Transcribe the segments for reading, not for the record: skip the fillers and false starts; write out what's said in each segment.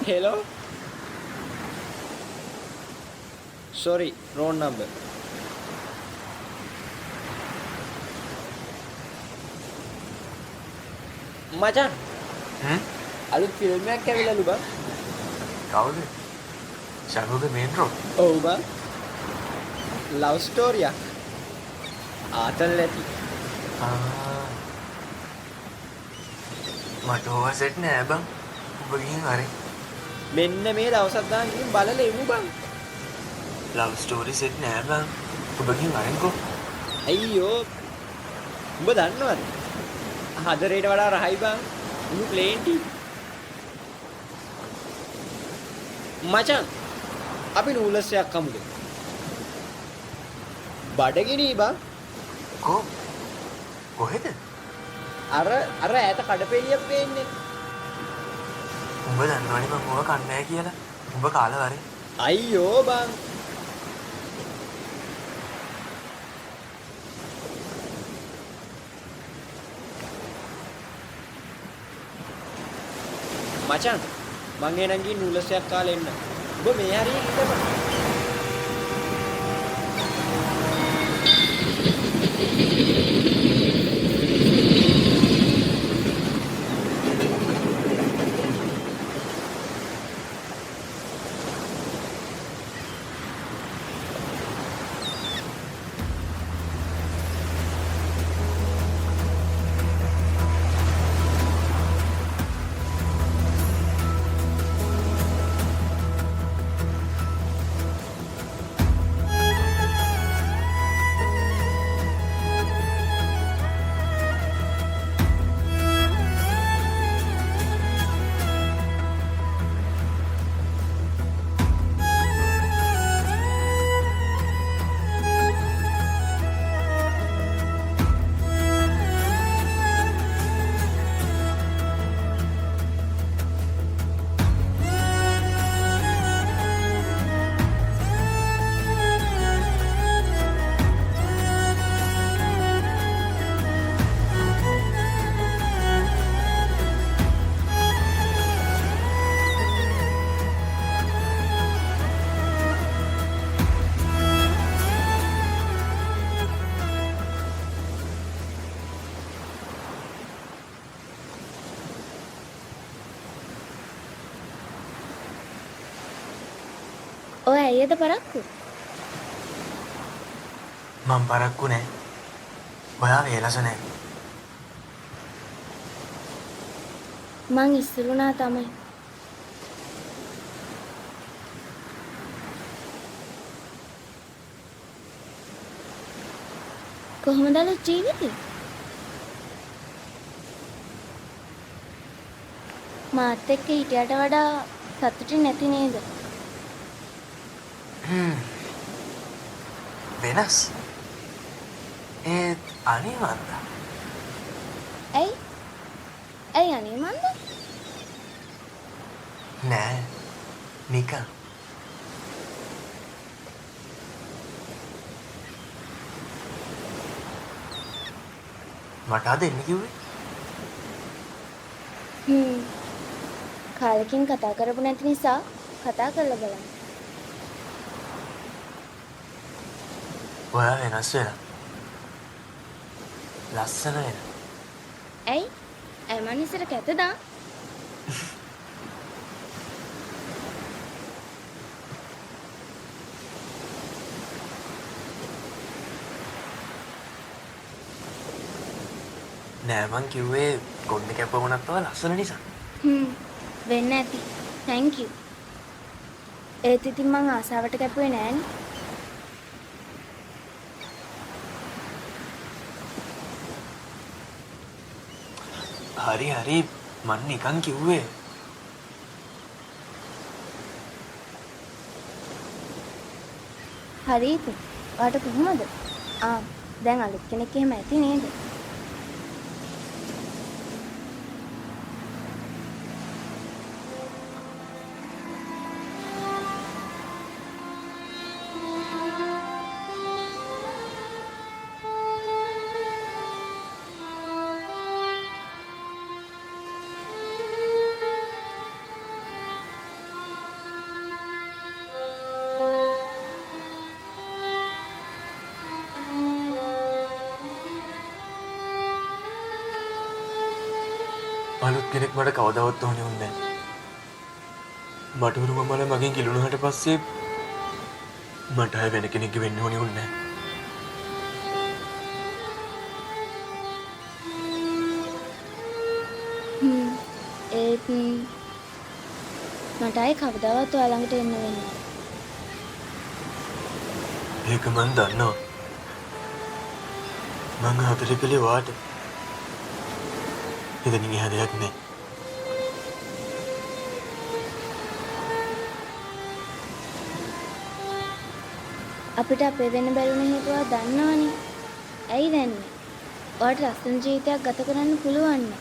Hello? Sorry, wrong number. මචං අලුත් film එකක් ඇවිල්ලාලු බං. කවුද? ශනුගේ මේන් රෝඩ්. ඔව් බං. ලව් ස්ටෝරියක්. ආතල් ඇති. මට ඕව සෙට් නෑ බං. ඔබ ගිහින් හරි. මෙන්න මේ දවසක් ගන්න ගිහින් බලලා එමු බං. ලව් ස්ටෝරි සෙට් නෑ බං. ඔබ ගිහින් අරින්කෝ. අයියෝ. උඹ දන්නවද? හදරේට වඩා රහයි බං. උණු ප්ලේන්ටි. මචං අපි නූලස්යක් කමුද? බඩගිනි බං. කොහෙද? අර ඈත කඩපෙලියක් පේන්නේ. උඹ දන්නවනේ මම ඕව කන්නේ නැහැ කියලා. උඹ කාලා වරේ. අයියෝ බං. මචං මං එනං ගිහින් නූලස්යක් කාලා එන්න. ඔබ මේ හරිය ඉඳපන්. ඔය ඇයිද පරක්කු? මම පරක්කු නෑ. ඔයා වේලස නෑ. මං ඉස්සුරුණා තමයි. කොහොමද අලුත් ජීවිතේ? මාත් එක්ක හිටියට වඩා සතුටින් නැති නේද? වෙනස්. ඒත් අනේ මන්ද. ඇයි? ඇයි අනේ මන්ද? නෑ. නිකන්. මට අද එන්න කිව්වේ? කාලෙකින් කතා කරපු නැති නිසා කතා කරලා බලන්න. ඔයා වෙනස් වෙලා. ලස්සන වෙන. ඇයි? ඇයි මං ඉස්සර කැතදා? නෑ මං කිව්වේ ගොන්න කැප වුණත් තව ලස්සන නිසා. වෙන්න ඇති. thank you. ඒත් ඉතින් මං ආසාවට කැපුවේ නෑනේ. හරි හරි මං නිකන් කිව්වේ. හරි ඉතින්. ඔයාට කොහොමද? දැන් අලුත් කෙනෙක් එහෙම ඇති නේද? අලුත් කෙනෙක් මට කවදාවත් ඕනේ වුණේ නැහැ. බටුරු මමලා මගෙන් කිලුණාට පස්සේ මට ආයෙ වෙන කෙනෙක්ගේ වෙන්න ඕනේ වුණේ නැහැ. ඒත් මට ආයේ කවදාවත් ඔයා ළඟට එන්න වෙන්නේ නැහැ. ඒක මන් දන්නවා. මං හතරේ කලේ වාට. එතනින් එහා දෙයක් නැහැ. අපිට අපේ වෙන්න බැරුණ හේතුව දන්නවනේ. ඇයි දන්නේ? ඔයාට ලස්සන ජීවිතයක් ගත කරන්න පුළුවන් නේ.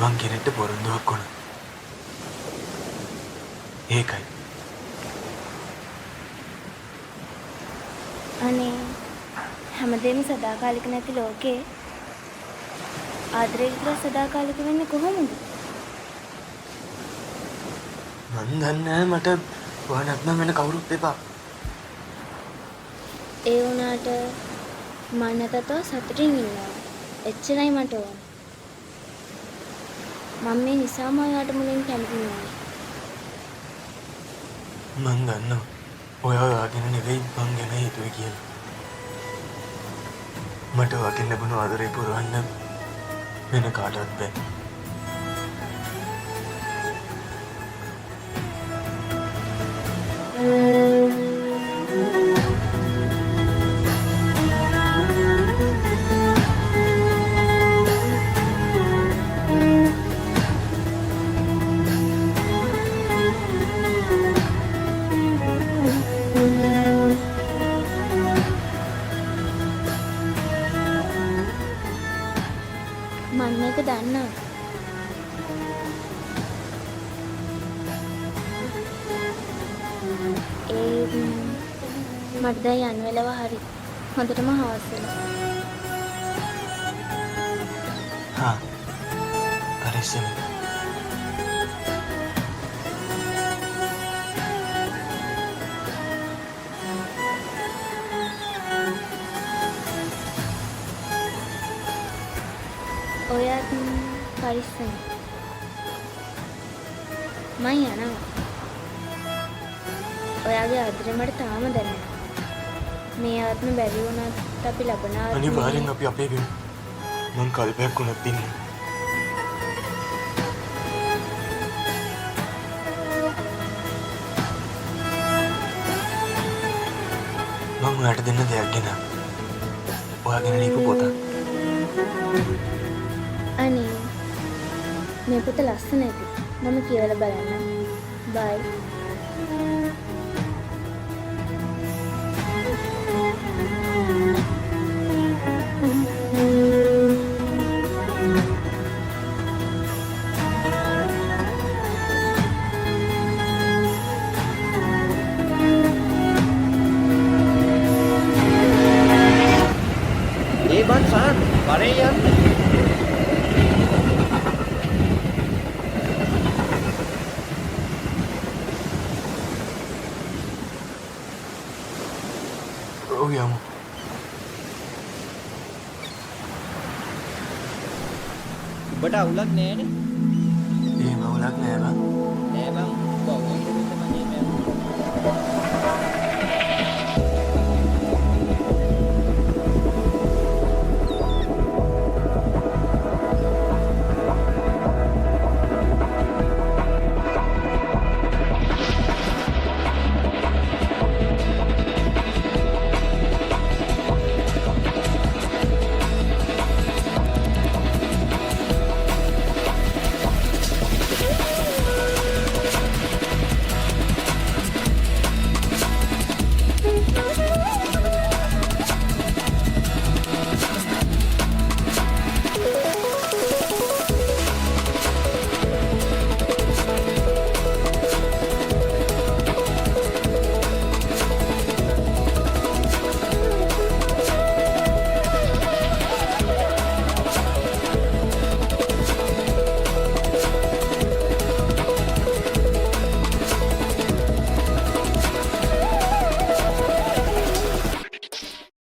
මං කෙනෙක්ට පොරොන්දුවක් වුණා. ඒකයි. අනේ හැමදේම සදාකාලික නැති ලෝකේ ආදරේ විතර සදාකාලික වෙන්නේ කොහොමද? මං දන්නේ මට ඔයා නැත්නම් වෙන කවුරුත් එපා. ඒ වුණාට මම නැතතෝ සතුටින් ඉන්නවා. එච්චරයි මට ඕන. මම මේ නිසාම ඔයාට මුලින් කැමති නෑ. මං දන්නවා. ඔයා ගැන නෙවෙයි මං ගැන හිතුවේ කියලා. මට ඔයාගෙන් ලැබුණු ආදරේ පුරවන්න වෙන කාටවත් බෑ. මම මේක දන්නවා. මට දැන් යන්න වෙලාව හරි. හොඳටම හවස් වෙනවා. හා. පරිස්සම. ඔයත් පරිස්සම්. මම යනවා. ඔයාගේ ආදරේ මට තාම දැනෙනවා. මේ ආත්ම බැරි වුණත් අපි ලබන ආත්මේ අනිවාර්යෙන් අපි අපේ වෙමු. මං කල්පයක් වුණත් ඉන්නේ. මං ඔයාට දෙන්න දෙයක් ගෙන. ඔයාගෙන ලියපු පොත. අනේ මේ පොත ලස්සන ඇති. මම කියවලා බලන්නම්. බයි. ඒ බන් සහන් පරේ යන්න. ඔව් යමු. ඔබට අවුලක් නෑනේ. එහෙම අවුලක් නෑ බං. නෑ බං. ඔබ